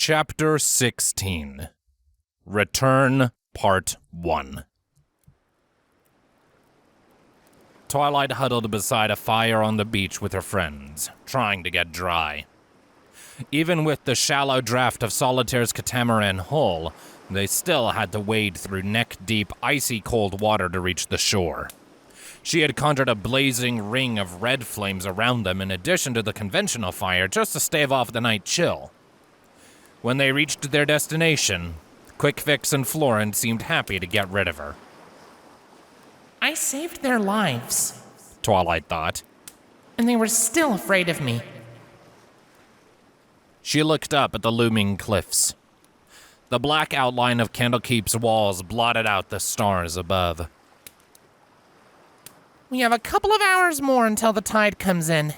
Chapter 16. Return, Part 1. Twilight huddled beside a fire on the beach with her friends, trying to get dry. Even with the shallow draft of Solitaire's catamaran hull, they still had to wade through neck-deep, icy-cold water to reach the shore. She had conjured a blazing ring of red flames around them in addition to the conventional fire just to stave off the night chill. When they reached their destination, Quick Fix and Florence seemed happy to get rid of her. I saved their lives, Twilight thought. and they were still afraid of me. She looked up at the looming cliffs. The black outline of Candlekeep's walls blotted out the stars above. We have a couple of hours more until the tide comes in.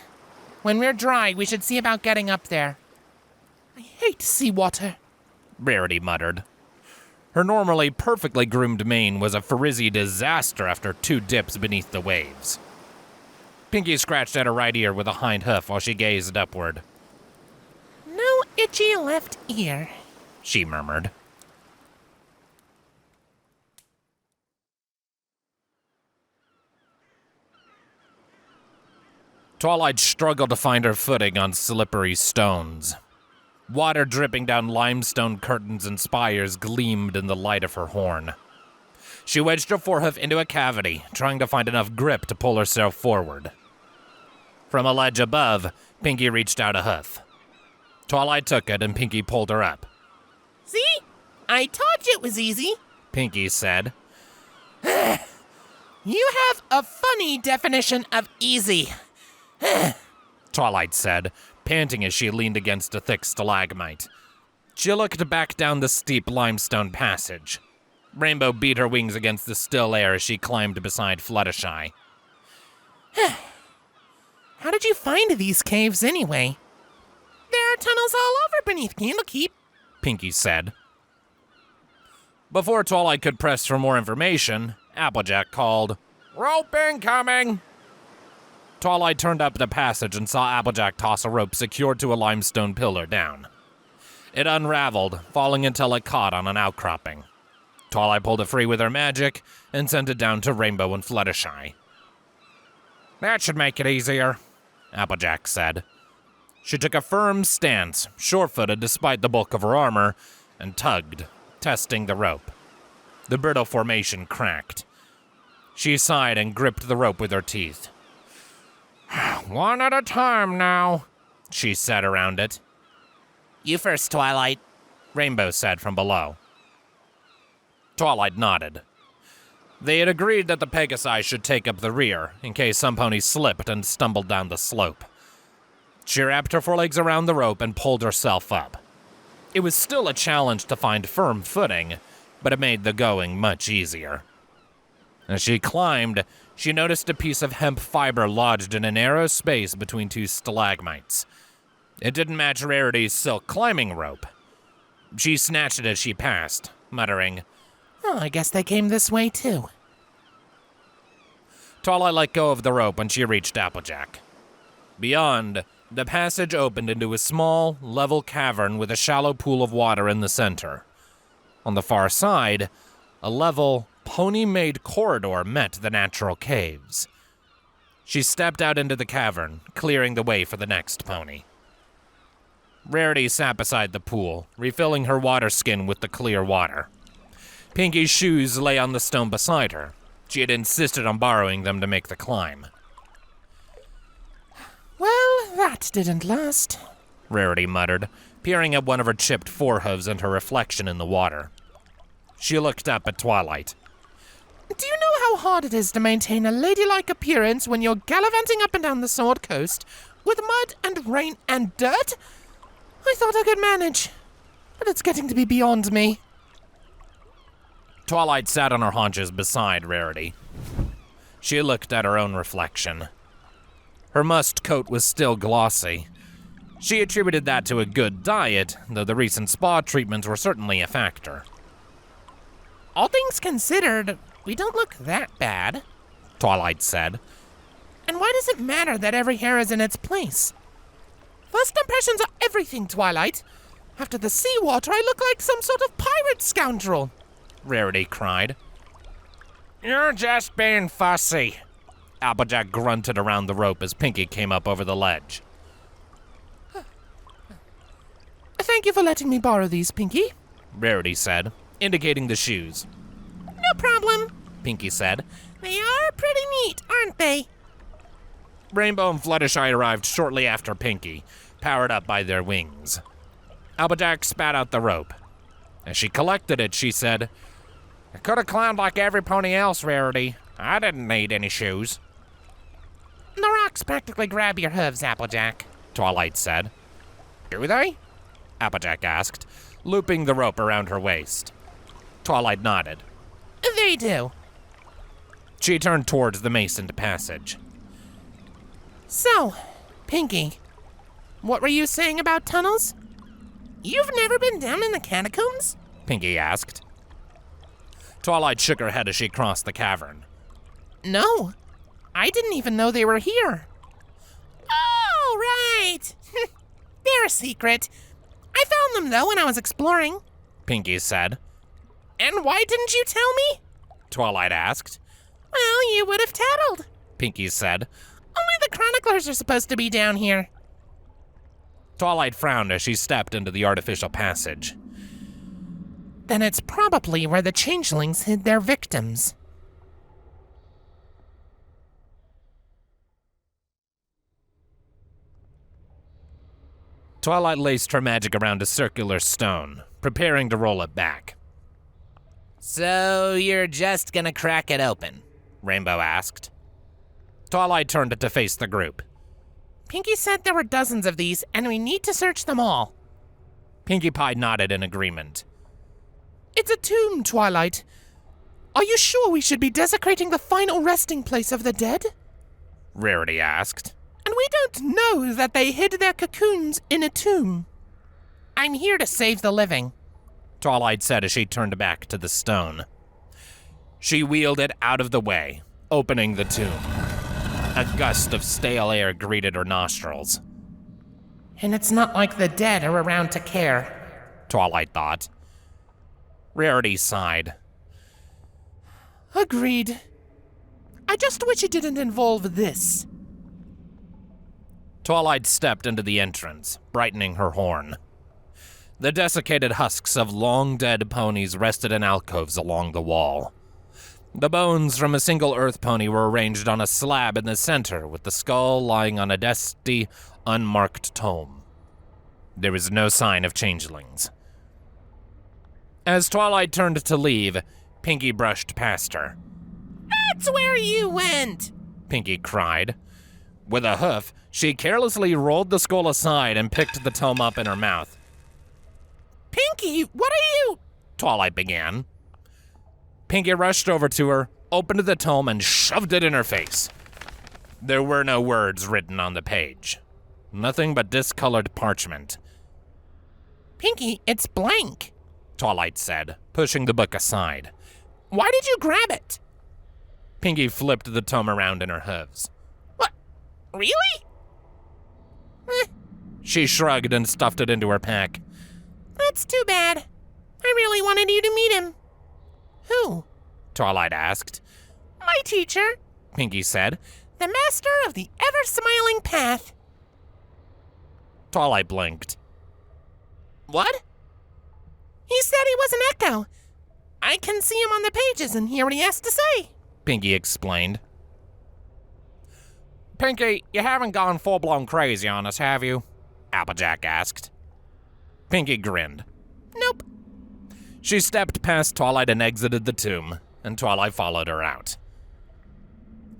When we're dry, we should see about getting up there. I hate seawater, Rarity muttered. Her normally perfectly groomed mane was a frizzy disaster after 2 dips beneath the waves. Pinky scratched at her right ear with a hind hoof while she gazed upward. No itchy left ear, She murmured. Twilight struggled to find her footing on slippery stones. Water dripping down limestone curtains and spires gleamed in the light of her horn. She wedged her forehoof into a cavity, trying to find enough grip to pull herself forward. From a ledge above, Pinky reached out a hoof. Twilight took it and Pinky pulled her up. See? I told you it was easy. Pinky said. You have a funny definition of easy. Twilight said, panting as she leaned against a thick stalagmite. She looked back down the steep limestone passage. Rainbow beat her wings against the still air as she climbed beside Fluttershy. How did you find these caves anyway? There are tunnels all over beneath Candlekeep, Pinky said. Before Twilight could press for more information, Applejack called, "Rope incoming!" Twilight turned up the passage and saw Applejack toss a rope secured to a limestone pillar down. It unraveled, falling until it caught on an outcropping. Twilight pulled it free with her magic and sent it down to Rainbow and Fluttershy. "That should make it easier," Applejack said. She took a firm stance, sure-footed despite the bulk of her armor, and tugged, testing the rope. The brittle formation cracked. She sighed and gripped the rope with her teeth. "One at a time now," she said around it. You first, Twilight, Rainbow said from below. Twilight nodded. They had agreed that the Pegasi should take up the rear, in case some pony slipped and stumbled down the slope. She wrapped her forelegs around the rope and pulled herself up. It was still a challenge to find firm footing, but it made the going much easier. As she climbed, she noticed a piece of hemp fiber lodged in a narrow space between 2 stalagmites. It didn't match Rarity's silk climbing rope. She snatched it as she passed, muttering, Oh, I guess they came this way too. Twilight let go of the rope when she reached Applejack. Beyond, the passage opened into a small, level cavern with a shallow pool of water in the center. On the far side, a level, pony-made corridor met the natural caves. She stepped out into the cavern, clearing the way for the next pony. Rarity sat beside the pool, refilling her water skin with the clear water. Pinky's shoes lay on the stone beside her. She had insisted on borrowing them to make the climb. Well, that didn't last, Rarity muttered, peering at one of her chipped forehooves and her reflection in the water. She looked up at Twilight. Do you know how hard it is to maintain a ladylike appearance when you're gallivanting up and down the Sword Coast with mud and rain and dirt? I thought I could manage, but it's getting to be beyond me. Twilight sat on her haunches beside Rarity. She looked at her own reflection. Her mussed coat was still glossy. She attributed that to a good diet, though the recent spa treatments were certainly a factor. All things considered, we don't look that bad, Twilight said. And why does it matter that every hair is in its place? First impressions are everything, Twilight. After the seawater, I look like some sort of pirate scoundrel. Rarity cried. You're just being fussy. Applejack grunted around the rope as Pinky came up over the ledge. Thank you for letting me borrow these, Pinky, Rarity said, indicating the shoes. No problem, Pinky said. They are pretty neat, aren't they? Rainbow and Fluttershy arrived shortly after Pinky, powered up by their wings. Applejack spat out the rope. As she collected it, she said, I could have climbed like every pony else, Rarity. I didn't need any shoes. The rocks practically grab your hooves, Applejack, Twilight said. Do they? Applejack asked, looping the rope around her waist. Twilight nodded. They do. She turned towards the masoned passage. So, Pinky, what were you saying about tunnels? You've never been down in the catacombs? Pinky asked. Twilight shook her head as she crossed the cavern. No, I didn't even know they were here. Oh, right. They're a secret. I found them, though, when I was exploring, Pinky said. And why didn't you tell me? Twilight asked. Well, you would have tattled, Pinky said. Only the chroniclers are supposed to be down here. Twilight frowned as she stepped into the artificial passage. Then it's probably where the changelings hid their victims. Twilight laced her magic around a circular stone, preparing to roll it back. So you're just gonna crack it open? Rainbow asked. Twilight turned it to face the group. Pinky said there were dozens of these, and we need to search them all. Pinkie Pie nodded in agreement. It's a tomb, Twilight. Are you sure we should be desecrating the final resting place of the dead? Rarity asked. And we don't know that they hid their cocoons in a tomb. I'm here to save the living, Twilight said as she turned back to the stone. She wheeled it out of the way, opening the tomb. A gust of stale air greeted her nostrils. And it's not like the dead are around to care, Twilight thought. Rarity sighed. Agreed. I just wish it didn't involve this. Twilight stepped into the entrance, brightening her horn. The desiccated husks of long-dead ponies rested in alcoves along the wall. The bones from a single earth pony were arranged on a slab in the center, with the skull lying on a dusty, unmarked tome. There was no sign of changelings. As Twilight turned to leave, Pinky brushed past her. That's where you went, Pinky cried. With a hoof, she carelessly rolled the skull aside and picked the tome up in her mouth. Pinky, what are you? Twilight began. Pinky rushed over to her, opened the tome, and shoved it in her face. There were no words written on the page. Nothing but discolored parchment. Pinky, it's blank, Twilight said, pushing the book aside. Why did you grab it? Pinky flipped the tome around in her hooves. What? Really? She shrugged and stuffed it into her pack. That's too bad. I really wanted you to meet him. Who? Twilight asked. My teacher, Pinky said. The master of the ever-smiling path. Twilight blinked. What? He said he was an echo. I can see him on the pages and hear what he has to say, Pinky explained. Pinky, you haven't gone full-blown crazy on us, have you? Applejack asked. Pinky grinned. Nope. She stepped past Twilight and exited the tomb, and Twilight followed her out.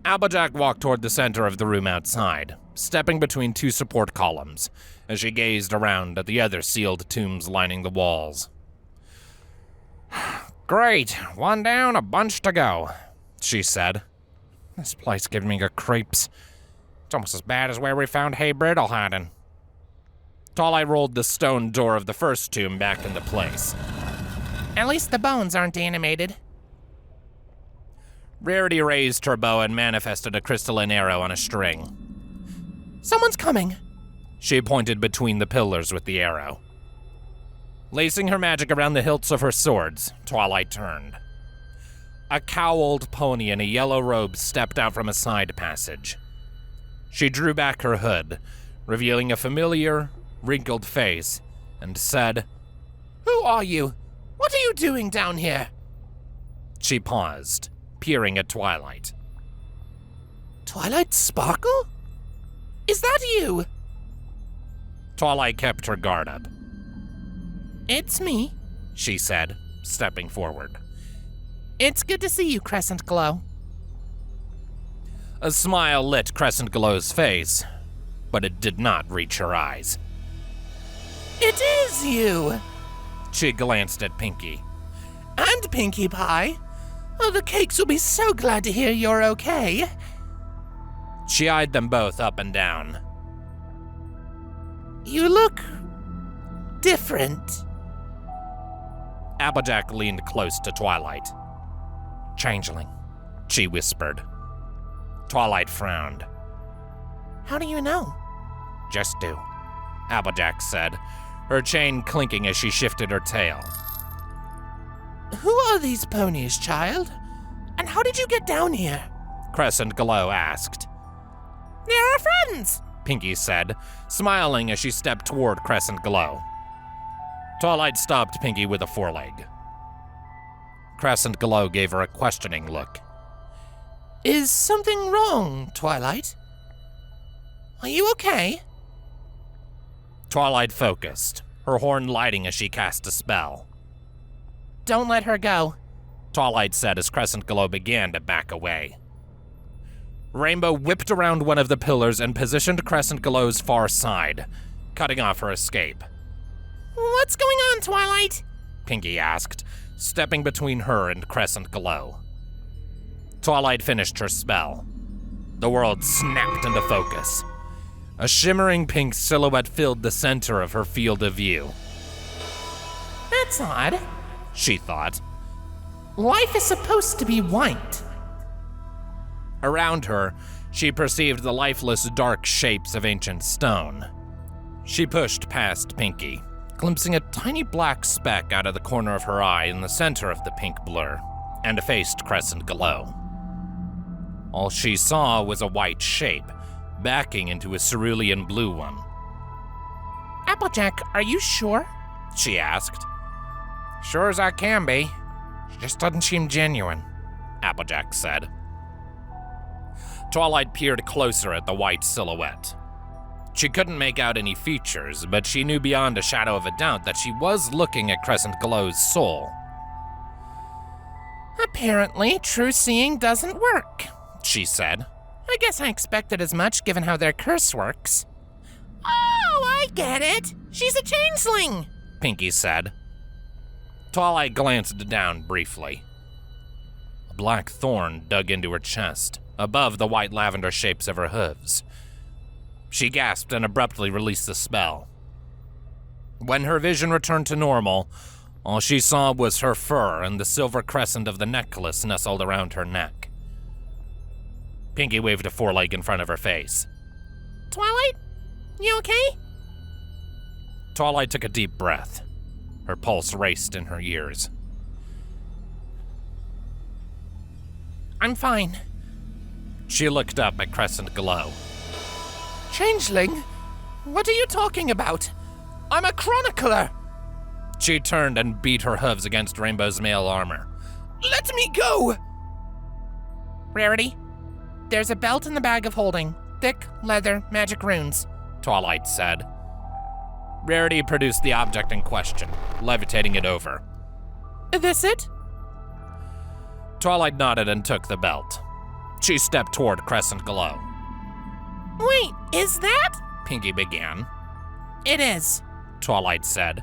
Applejack walked toward the center of the room outside, stepping between two support columns, as she gazed around at the other sealed tombs lining the walls. Great, one down, a bunch to go, she said. This place gives me the creeps. It's almost as bad as where we found Hey Brittle hiding. Twilight rolled the stone door of the first tomb back into place. At least the bones aren't animated. Rarity raised her bow and manifested a crystalline arrow on a string. Someone's coming. She pointed between the pillars with the arrow. Lacing her magic around the hilts of her swords, Twilight turned. A cowled pony in a yellow robe stepped out from a side passage. She drew back her hood, revealing a familiar, wrinkled face, and said, Who are you? What are you doing down here? She paused, peering at Twilight. Twilight Sparkle? Is that you? Twilight kept her guard up. It's me, She said, stepping forward. It's good to see you, Crescent Glow. A smile lit Crescent Glow's face, but it did not reach her eyes. It is you! She glanced at Pinkie. And Pinkie Pie. Oh, the cakes will be so glad to hear you're okay. She eyed them both up and down. You look different. Applejack leaned close to Twilight. Changeling, she whispered. Twilight frowned. How do you know? Just do, Applejack said, her chain clinking as she shifted her tail. Who are these ponies, child? And how did you get down here? Crescent Glow asked. They're our friends, Pinkie said, smiling as she stepped toward Crescent Glow. Twilight stopped Pinkie with a foreleg. Crescent Glow gave her a questioning look. Is something wrong, Twilight? Are you okay? Twilight focused, her horn lighting as she cast a spell. Don't let her go, Twilight said as Crescent Glow began to back away. Rainbow whipped around one of the pillars and positioned Crescent Glow's far side, cutting off her escape. What's going on, Twilight? Pinkie asked, stepping between her and Crescent Glow. Twilight finished her spell. The world snapped into focus. A shimmering pink silhouette filled the center of her field of view. That's odd, She thought. Life is supposed to be white. Around her, she perceived the lifeless dark shapes of ancient stone. She pushed past Pinkie, glimpsing a tiny black speck out of the corner of her eye in the center of the pink blur, and faced Crescent Glow. All she saw was a white shape, backing into a cerulean blue one. Applejack, are you sure? She asked. Sure as I can be. She just doesn't seem genuine, Applejack said. Twilight peered closer at the white silhouette. She couldn't make out any features, but she knew beyond a shadow of a doubt that she was looking at Crescent Glow's soul. Apparently, true seeing doesn't work, She said. I guess I expected as much given how their curse works. Oh, I get it. She's a changeling, Pinkie said. Twilight glanced down briefly. A black thorn dug into her chest, above the white lavender shapes of her hooves. She gasped and abruptly released the spell. When her vision returned to normal, all she saw was her fur and the silver crescent of the necklace nestled around her neck. Pinkie waved a foreleg in front of her face. Twilight, you okay? Twilight took a deep breath. Her pulse raced in her ears. I'm fine. She looked up at Crescent Glow. Changeling? What are you talking about? I'm a chronicler! She turned and beat her hooves against Rainbow's mail armor. Let me go! Rarity, there's a belt in the bag of holding. Thick, leather, magic runes, Twilight said. Rarity produced the object in question, levitating it over. This it? Twilight nodded and took the belt. She stepped toward Crescent Glow. Wait, is that? Pinkie began. It is, Twilight said.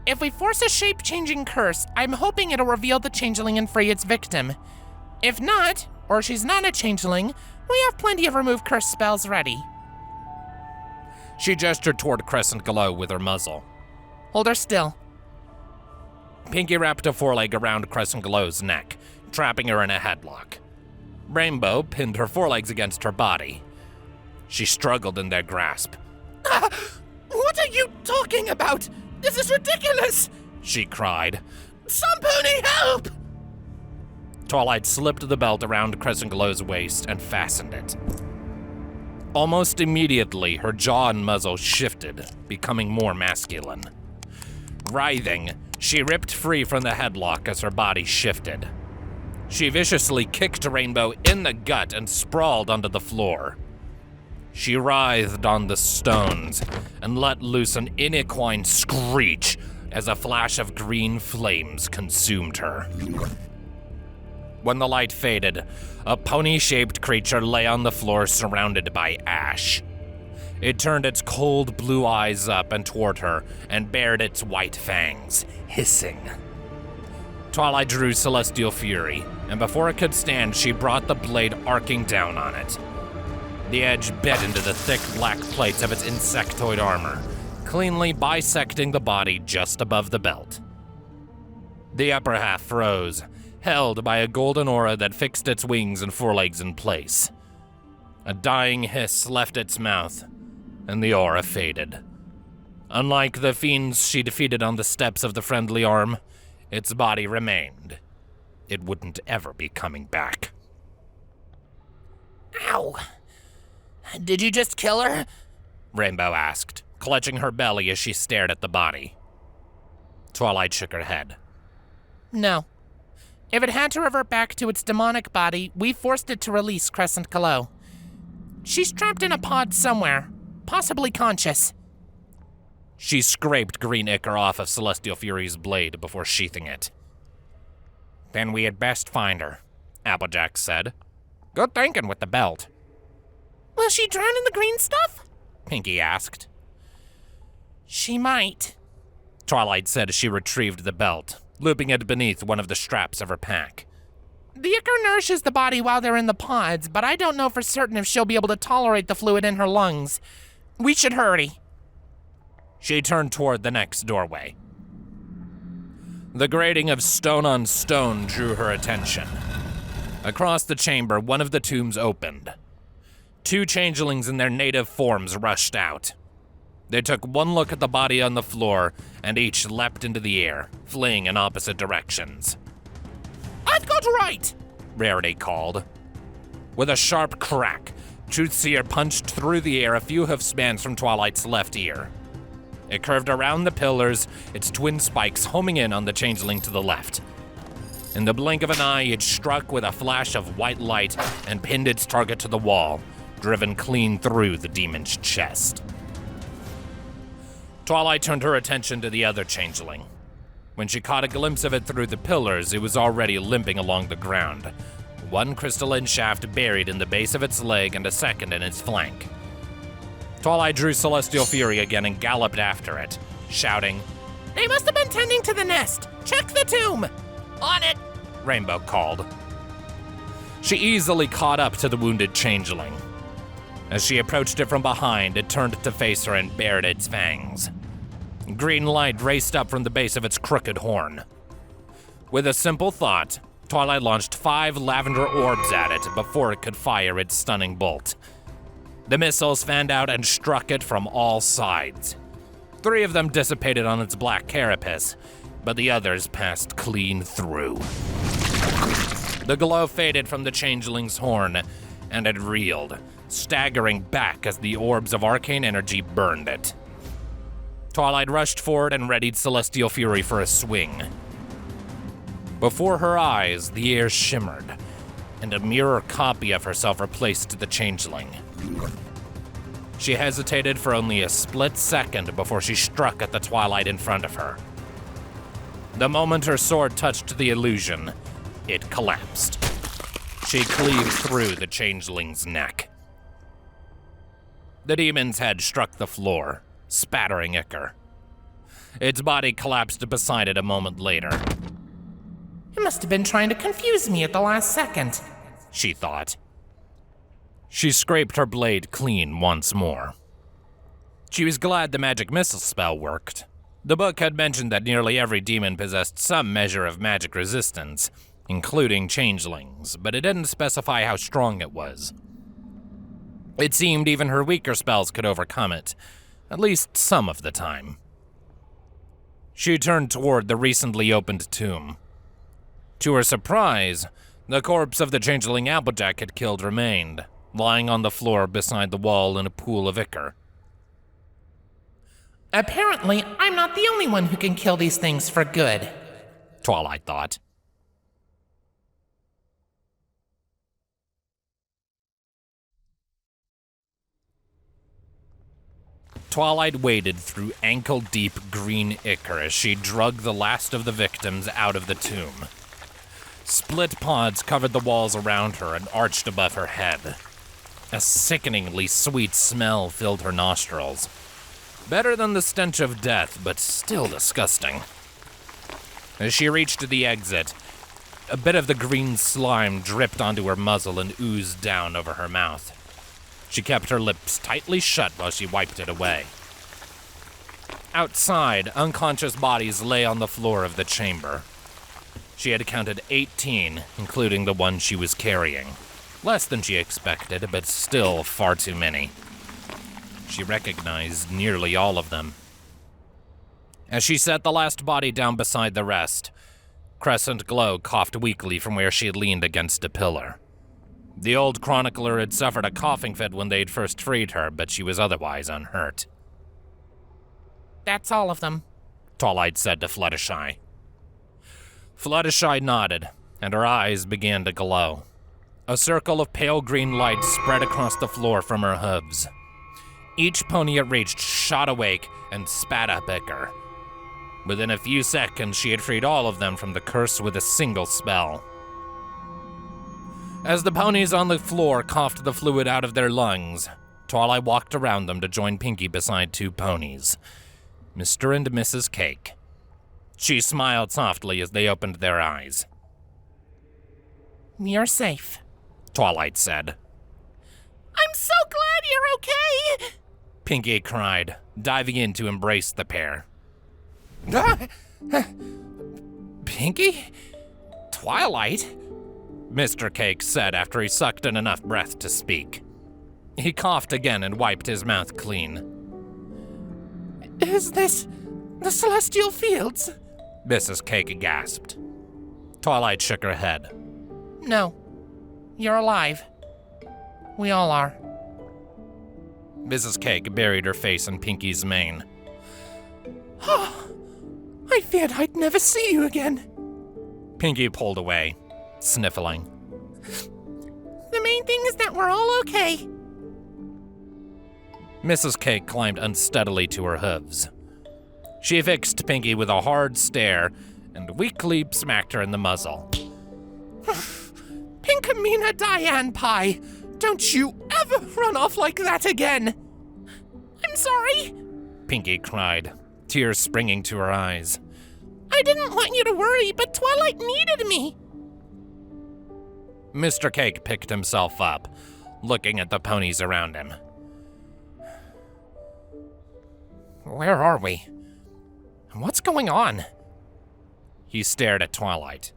If we force a shape-changing curse, I'm hoping it'll reveal the changeling and free its victim. If not, or she's not a changeling, we have plenty of remove curse spells ready. She gestured toward Crescent Glow with her muzzle. Hold her still. Pinkie wrapped a foreleg around Crescent Glow's neck, trapping her in a headlock. Rainbow pinned her forelegs against her body. She struggled in their grasp. What are you talking about? This is ridiculous! she cried. Somebody help! Twilight slipped the belt around Crescent Glow's waist and fastened it. Almost immediately, her jaw and muzzle shifted, becoming more masculine. Writhing, she ripped free from the headlock as her body shifted. She viciously kicked Rainbow in the gut and sprawled onto the floor. She writhed on the stones and let loose an inequine screech as a flash of green flames consumed her. When the light faded, a pony-shaped creature lay on the floor surrounded by ash. It turned its cold blue eyes up and toward her and bared its white fangs, hissing. Twilight drew Celestial Fury, and before it could stand, she brought the blade arcing down on it. The edge bit into the thick black plates of its insectoid armor, cleanly bisecting the body just above the belt. The upper half froze, held by a golden aura that fixed its wings and forelegs in place. A dying hiss left its mouth, and the aura faded. Unlike the fiends she defeated on the steps of the Friendly Arm, its body remained. It wouldn't ever be coming back. Ow. Did you just kill her? Rainbow asked, clutching her belly as she stared at the body. Twilight shook her head. No. If it had to revert back to its demonic body, we forced it to release Crescent Glow. She's trapped in a pod somewhere, possibly conscious. She scraped green ichor off of Celestial Fury's blade before sheathing it. Then we had best find her, Applejack said. Good thinking with the belt. Will she drown in the green stuff? Pinky asked. She might, Twilight said as she retrieved the belt, looping it beneath one of the straps of her pack. The ichor nourishes the body while they're in the pods, but I don't know for certain if she'll be able to tolerate the fluid in her lungs. We should hurry. She turned toward the next doorway. The grating of stone on stone drew her attention. Across the chamber, one of the tombs opened. 2 changelings in their native forms rushed out. They took one look at the body on the floor, and each leapt into the air, fleeing in opposite directions. I've got right! Rarity called. With a sharp crack, Truthseer punched through the air a few hoofspans from Twilight's left ear. It curved around the pillars, its twin spikes homing in on the changeling to the left. In the blink of an eye, it struck with a flash of white light and pinned its target to the wall, driven clean through the demon's chest. Twilight turned her attention to the other changeling. When she caught a glimpse of it through the pillars, it was already limping along the ground, one crystalline shaft buried in the base of its leg and a second in its flank. Twilight drew Celestial Fury again and galloped after it, shouting, They must have been tending to the nest. Check the tomb. On it, Rainbow called. She easily caught up to the wounded changeling. As she approached it from behind, it turned to face her and bared its fangs. Green light raced up from the base of its crooked horn. With a simple thought, Twilight launched 5 lavender orbs at it before it could fire its stunning bolt. The missiles fanned out and struck it from all sides. 3 of them dissipated on its black carapace, but the others passed clean through. The glow faded from the changeling's horn, and it reeled, staggering back as the orbs of arcane energy burned it. Twilight rushed forward and readied Celestial Fury for a swing. Before her eyes, the air shimmered, and a mirror copy of herself replaced the changeling. She hesitated for only a split second before she struck at the Twilight in front of her. The moment her sword touched the illusion, it collapsed. She cleaved through the changeling's neck. The demon's head struck the floor, spattering ichor. Its body collapsed beside it a moment later. It must have been trying to confuse me at the last second, she thought. She scraped her blade clean once more. She was glad the magic missile spell worked. The book had mentioned that nearly every demon possessed some measure of magic resistance, including changelings, but it didn't specify how strong it was. It seemed even her weaker spells could overcome it, at least some of the time. She turned toward the recently opened tomb. To her surprise, the corpse of the changeling Applejack had killed remained, lying on the floor beside the wall in a pool of ichor. Apparently, I'm not the only one who can kill these things for good, Twilight thought. Twilight waded through ankle-deep green ichor as she drug the last of the victims out of the tomb. Split pods covered the walls around her and arched above her head. A sickeningly sweet smell filled her nostrils. Better than the stench of death, but still disgusting. As she reached the exit, a bit of the green slime dripped onto her muzzle and oozed down over her mouth. She kept her lips tightly shut while she wiped it away. Outside, unconscious bodies lay on the floor of the chamber. She had counted 18, including the one she was carrying. Less than she expected, but still far too many. She recognized nearly all of them. As she set the last body down beside the rest, Crescent Glow coughed weakly from where she had leaned against a pillar. The old chronicler had suffered a coughing fit when they'd first freed her, but she was otherwise unhurt. That's all of them, Twilight said to Fluttershy. Fluttershy nodded, and her eyes began to glow. A circle of pale green light spread across the floor from her hooves. Each pony it reached shot awake and spat up ichor. Within a few seconds, she had freed all of them from the curse with a single spell. As the ponies on the floor coughed the fluid out of their lungs, Twilight walked around them to join Pinkie beside two ponies, Mr. and Mrs. Cake. She smiled softly as they opened their eyes. You're safe, Twilight said. I'm so glad you're okay! Pinkie cried, diving in to embrace the pair. Pinkie? Twilight? Mr. Cake said after he sucked in enough breath to speak. He coughed again and wiped his mouth clean. Is this the Celestial Fields? Mrs. Cake gasped. Twilight shook her head. No. You're alive. We all are. Mrs. Cake buried her face in Pinkie's mane. I feared I'd never see you again. Pinkie pulled away, sniffling. The main thing is that we're all okay. Mrs. Cake climbed unsteadily to her hooves. She fixed Pinkie with a hard stare and weakly smacked her in the muzzle. Pinkamena Diane Pie, don't you ever run off like that again. I'm sorry, Pinkie cried, tears springing to her eyes. I didn't want you to worry, but Twilight needed me. Mr. Cake picked himself up, looking at the ponies around him. Where are we? What's going on? He stared at Twilight.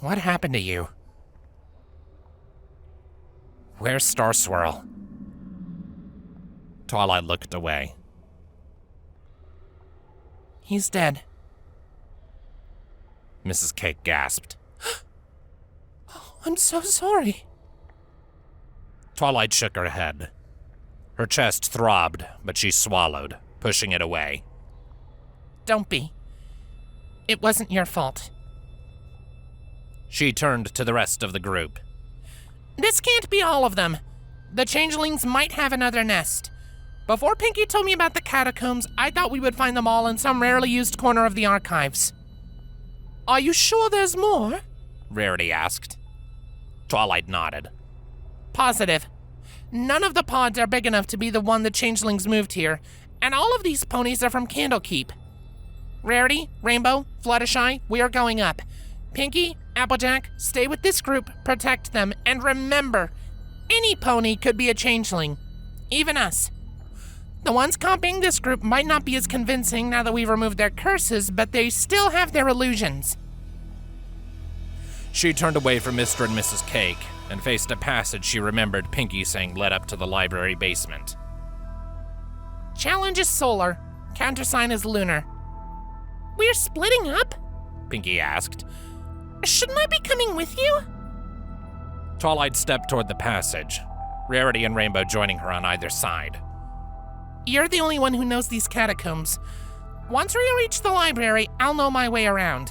What happened to you? Where's Star Swirl? Twilight looked away. He's dead. Mrs. Cake gasped. Oh, I'm so sorry. Twilight shook her head. Her chest throbbed, but she swallowed, pushing it away. Don't be. It wasn't your fault. She turned to the rest of the group. This can't be all of them. The changelings might have another nest. Before Pinkie told me about the catacombs, I thought we would find them all in some rarely used corner of the archives. Are you sure there's more? Rarity asked. Twilight nodded. Positive. None of the pods are big enough to be the one the changelings moved here, and all of these ponies are from Candlekeep. Rarity, Rainbow, Fluttershy, we are going up. Pinkie, Applejack, stay with this group, protect them, and remember, any pony could be a changeling. Even us. The ones copying this group might not be as convincing now that we've removed their curses, but they still have their illusions. She turned away from Mr. and Mrs. Cake and faced a passage she remembered Pinkie saying led up to the library basement. Challenge is solar. Countersign is lunar. we're splitting up? Pinky asked. Shouldn't I be coming with you? Twilight stepped toward the passage, Rarity and Rainbow joining her on either side. You're the only one who knows these catacombs. Once we reach the library, I'll know my way around.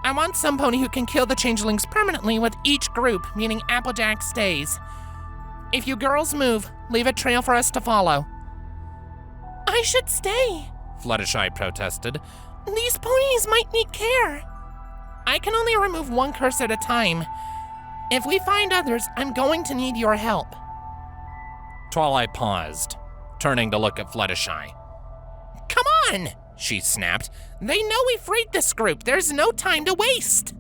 I want some pony who can kill the changelings permanently with each group, meaning Applejack stays. If you girls move, leave a trail for us to follow. I should stay, Fluttershy protested. These ponies might need care. I can only remove one curse at a time. If we find others, I'm going to need your help. Twilight paused, turning to look at Fluttershy. Come on, she snapped. They know we freed this group. There's no time to waste.